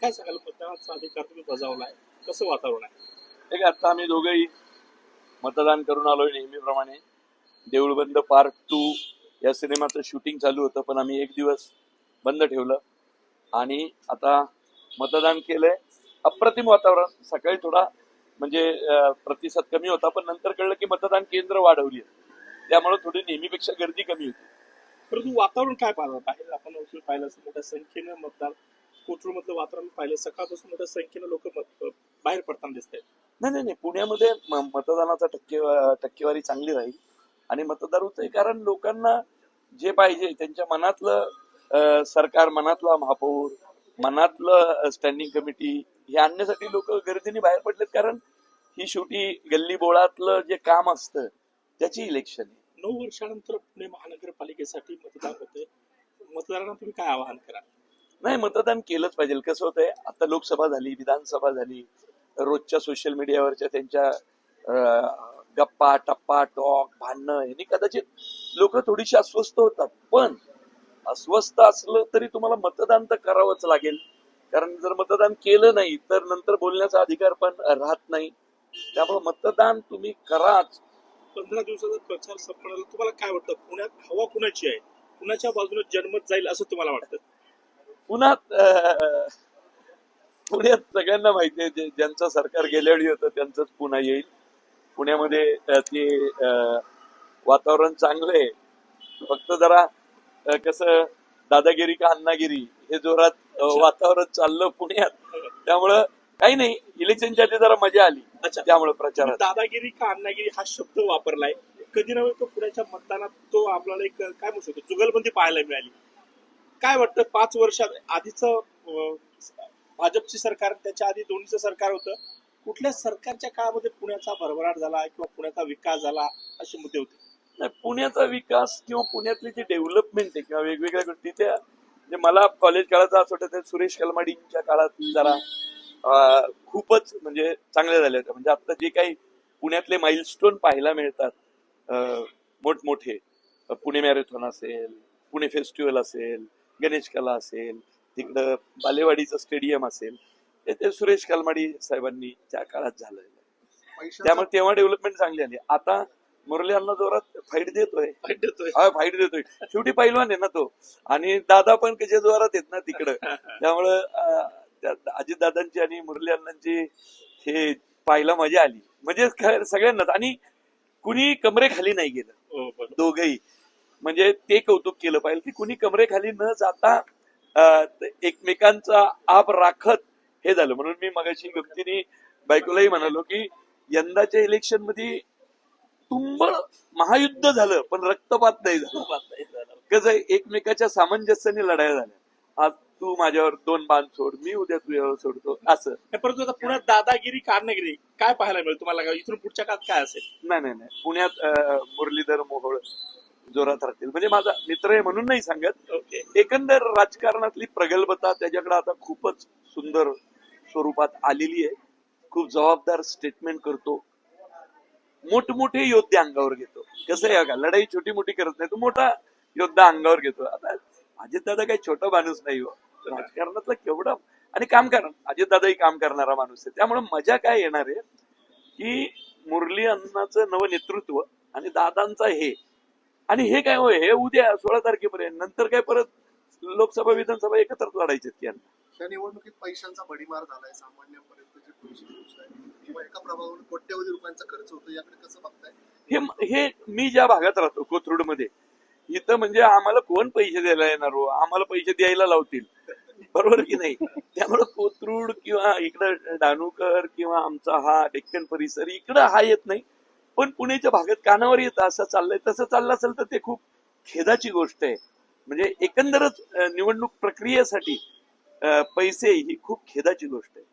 काय सांगाल, मतदानाचा अधिकार तुम्ही बजावलाय, कसं वातावरण आहे? ठीक आहे, आता आम्ही दोघंही मतदान करून आलोय नेहमीप्रमाणे. देऊळबंद पार्ट 2 या सिनेमाचं शूटिंग चालू होतं, पण आम्ही एक दिवस बंद ठेवलं आणि आता मतदान केलंय. अप्रतिम वातावरण. सकाळी थोडा म्हणजे प्रतिसाद कमी होता, पण नंतर कळलं की मतदान केंद्र वाढवली, त्यामुळे थोडी नेहमीपेक्षा गर्दी कमी होती. परंतु वातावरण काय पाहिलं बाहेर आपण पाहिलं असं मोठ्या संख्येनं मतदान, कोथरूड मधलं वातावरण पाहिलं, सकाळपासून मोठ्या संख्येनं लोक बाहेर पडताना दिसत आहेत. नाही, पुण्यामध्ये मतदानाचा टक्केवारी चांगली राहील आणि मतदार होत आहे, कारण लोकांना जे पाहिजे त्यांच्या मनातलं सरकार, मनातला महापौर, मनातलं स्टँडिंग कमिटी हे आणण्यासाठी लोक गर्दीने बाहेर पडलेत. कारण ही शेवटी गल्ली बोळातलं जे काम असतं त्याची इलेक्शन आहे. 9 वर्षानंतर पुणे महानगरपालिकेसाठी मतदान होते. मतदारांना तुम्ही काय आवाहन कराल? नाही, मतदान केलंच पाहिजे. कसं होतंय, आता लोकसभा झाली, विधानसभा झाली, रोजच्या सोशल मीडियावरच्या त्यांच्या गप्पा टप्पा टॉक भांडणं यांनी कदाचित लोक थोडीशी अस्वस्थ होतात. पण अस्वस्थ असलं तरी तुम्हाला मतदान तर करावंच लागेल, कारण जर मतदान केलं नाही तर नंतर बोलण्याचा अधिकार पण राहत नाही. त्यामुळे मतदान तुम्ही कराच. 15 दिवसाचा प्रचार संपण्याला तुम्हाला काय वाटतं, पुण्यात हवा कुणाची आहे, कुणाच्या बाजूने जनमत जाईल असं तुम्हाला वाटतं? पुण्यात सगळ्यांना माहिती आहे, ज्यांचं सरकार गेल्यावेळी होतं त्यांचंच पुन्हा येईल. पुण्यामध्ये ते वातावरण चांगलं आहे. फक्त जरा कसं दादागिरी का अण्णागिरी हे जोरात वातावरण चाललं पुण्यात, त्यामुळं काही नाही, इलेक्शनच्या आधी जरा मजा आली. त्यामुळे प्रचारात दादागिरी का अण्णागिरी हा शब्द वापरलाय. कधी नव्हे तो पुण्याच्या मतदानात तो आपल्याला एक काय म्हणू शकतो, जुगलबंदी पाहायला मिळाली. काय वाटतं, 5 वर्षात आधीचं भाजपची सरकार, त्याच्या आधी दोन्हीचं सरकार होतं, कुठल्या सरकारच्या काळामध्ये पुण्याचा भरभराट झाला किंवा पुण्याचा विकास झाला असे मुद्दे होते? नाही, पुण्याचा विकास किंवा पुण्यातली जी डेव्हलपमेंट आहे किंवा वेगवेगळ्या गोष्टी, त्या म्हणजे मला कॉलेज काळाचा असं वाटतं सुरेश कलमाडींच्या काळात जरा खूपच म्हणजे चांगल्या झाल्या होत्या. म्हणजे आता जे काही पुण्यातले माइलस्टोन पाहायला मिळतात, मोठमोठे पुणे मॅरेथॉन असेल, पुणे फेस्टिवल असेल, गणेश कला असेल, तिकडं बालेवाडीचं स्टेडियम असेल, ते सुरेश कलमाडी साहेबांनी त्या काळात झालेलं आहे. त्यामुळे तेव्हा डेव्हलपमेंट चांगली झाली. आता मुरली अण्णा जोरात फाईट देतोय. शेवटी पैलवान आहे ना तो, आणि दादा पण कशा जोरात येत ना तिकडं. त्यामुळं अजितदादांची आणि मुरली अण्णांची हे पाहायला मजा आली. म्हणजे सगळ्यांनाच, आणि कुणी कमरेखाली नाही गेलं. दोघही म्हणजे ते कौतुक केलं पाहिजे की कुणी कमरेखाली न जाता एकमेकांचा आप राखत हे झालं. म्हणून मी मगाशी गमतीने बायकोलाही म्हणालो की यंदाच्या इलेक्शन मध्ये तुंबळ महायुद्ध झालं पण रक्तपात नाही झालं. कसं एकमेकाच्या सामंजस्याने लढाया झाल्या. आज तू माझ्यावर 2 बाण सोड, मी उद्या तुझ्यावर सोडतो, असं. परंतु आता पुण्यात दादागिरी का अण्णागिरी काय पाहायला मिळेल तुम्हाला? इथून पुढच्या काळात काय असेल? नाही, पुण्यात मुरलीधर मोहोळ जोरात राहतील. म्हणजे माझा मित्र आहे म्हणून नाही सांगत, एकंदर राजकारणातली प्रगल्भता त्याच्याकडे आता खूपच सुंदर स्वरूपात आलेली आहे. खूप जबाबदार स्टेटमेंट करतो, मोठमोठे योद्धे अंगावर घेतो. कसं आहे का, लढाई छोटी मोठी करत नाही, तो मोठा योद्धा अंगावर घेतो. आता अजितदादा काही छोटा माणूस नाही हो, राजकारणातला केवढा आणि काम करणार. अजितदादाही काम करणारा माणूस आहे. त्यामुळे मजा काय येणार आहे की मुरली अण्णाचं नवं नेतृत्व आणि दादांचा हे, आणि हे काय होय, हे उद्या 16 तारखेपर्यंत, नंतर काय परत लोकसभा विधानसभा एकत्रच लढायचे यांना. त्या निवडणुकीत पैशांचा भडीमार झालाय, सामान्यांपर्यंतचे पैसे पोहोचताय किंवा एका प्रभावावर कोट्यवधी रुपयांचा खर्च होतो, याकडे कसं बघताय? हे मी ज्या भागात राहतो कोथरूड मध्ये, इथं म्हणजे आम्हाला कोण पैसे द्यायला येणार हो, आम्हाला पैसे द्यायला लावतील, बरोबर की नाही? त्यामुळे कोथरूड किंवा इकडं डाणूकर किंवा आमचा हा डेक्कन परिसर इकडं हा येत नाही, पण पुण्याच्या भागात कानावर येतं. असं चाललंय, तसं चाललं असेल तर ते खूप खेदाची गोष्ट आहे. म्हणजे एकंदरच निवडणूक प्रक्रियेसाठी पैसे ही खूप खेदाची गोष्ट आहे.